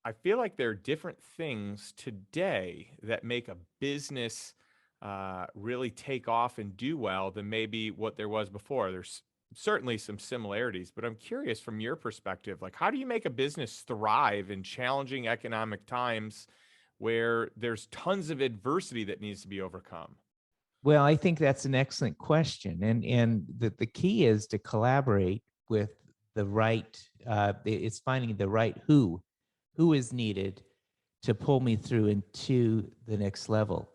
I feel like there are different things today that make a business really take off and do well than maybe what there was before. There's certainly some similarities, but I'm curious from your perspective, like how do you make a business thrive in challenging economic times where there's tons of adversity that needs to be overcome? Well, I think that's an excellent question, and the key is to collaborate with the right. It's finding the right who is needed to pull me through into the next level.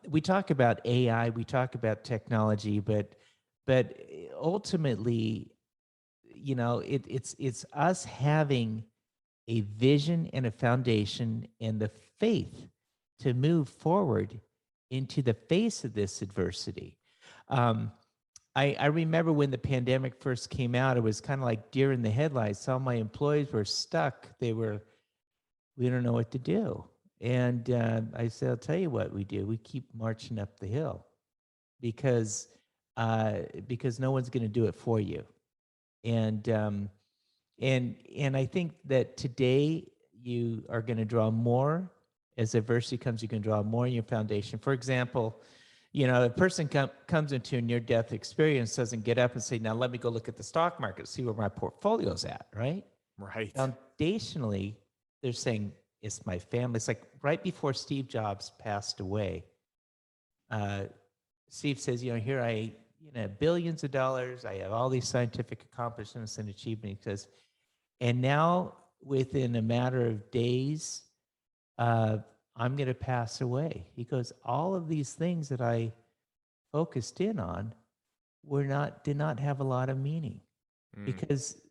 We talk about AI, we talk about technology, but ultimately, it's us having a vision and a foundation and the faith to move forward into the face of this adversity. Um, I remember when the pandemic first came out, it was kind of like deer in the headlights. All my employees were stuck. We don't know what to do. And I said, I'll tell you what we do. We keep marching up the hill because because no one's going to do it for you. And and I think that today you are going to draw more as adversity comes. You can draw more in your foundation. For example, a person comes into a near-death experience, doesn't get up and say, "Now let me go look at the stock market, see where my portfolio's at." Right? Right. Foundationally, they're saying, "It's my family." It's like right before Steve Jobs passed away. Uh, Steve says, "Here billions of dollars. I have all these scientific accomplishments and achievements." He says, and now, within a matter of days, uh, I'm going to pass away. He goes, all of these things that I focused in on did not have a lot of meaning Mm. because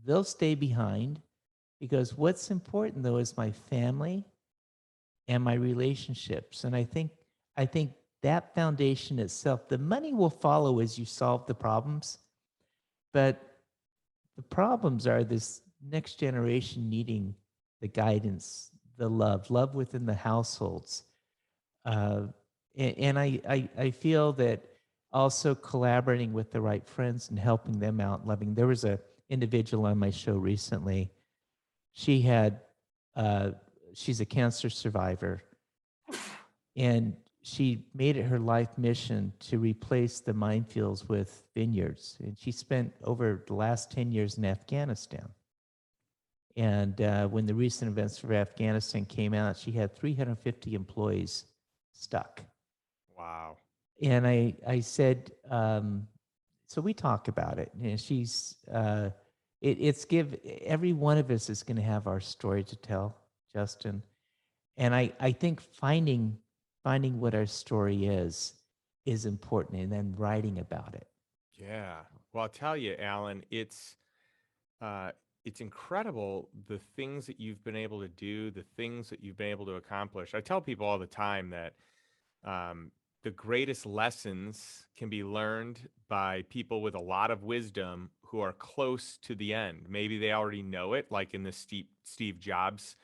they'll stay behind. Because what's important though is my family and my relationships. And I think that foundation itself, the money will follow as you solve the problems, but the problems are this next generation needing the guidance, the love within the households. Uh, and I feel that also collaborating with the right friends and helping them out, loving. There was a individual on my show recently. She had, uh, she's a cancer survivor, and she made it her life mission to replace the minefields with vineyards. And she spent over the last 10 years in Afghanistan. And when the recent events for Afghanistan came out, she had 350 employees stuck. Wow. And I said, so we talk about it. It's give every one of us is going to have our story to tell, Justin. And I think finding what our story is important, and then writing about it. Yeah. Well, I'll tell you, Alan, uh, it's incredible the things that you've been able to do, the things that you've been able to accomplish. I tell people all the time that um, the greatest lessons can be learned by people with a lot of wisdom who are close to the end. Maybe they already know it, like in the Steve Jobs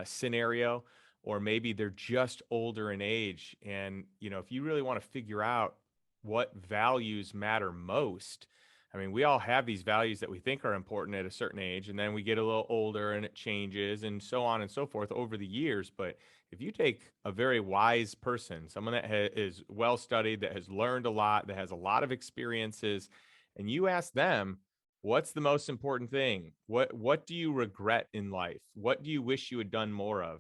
scenario, or maybe they're just older in age. And, if you really want to figure out what values matter most, I mean, we all have these values that we think are important at a certain age, and then we get a little older and it changes, and so on and so forth over the years. But if you take a very wise person, someone that is well studied, that has learned a lot, that has a lot of experiences, and you ask them, what's the most important thing? What do you regret in life? What do you wish you had done more of?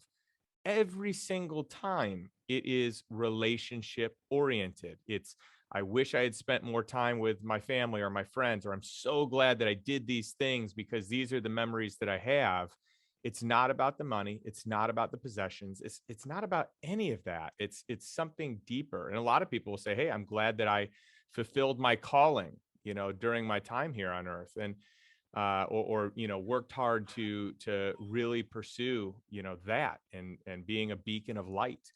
Every single time it is relationship oriented. It's, I wish I had spent more time with my family or my friends, or I'm so glad that I did these things because these are the memories that I have. It's not about the money, it's not about the possessions, it's not about any of that. It's something deeper. And a lot of people will say, hey, I'm glad that I fulfilled my calling, during my time here on earth. And or worked hard to really pursue that and being a beacon of light.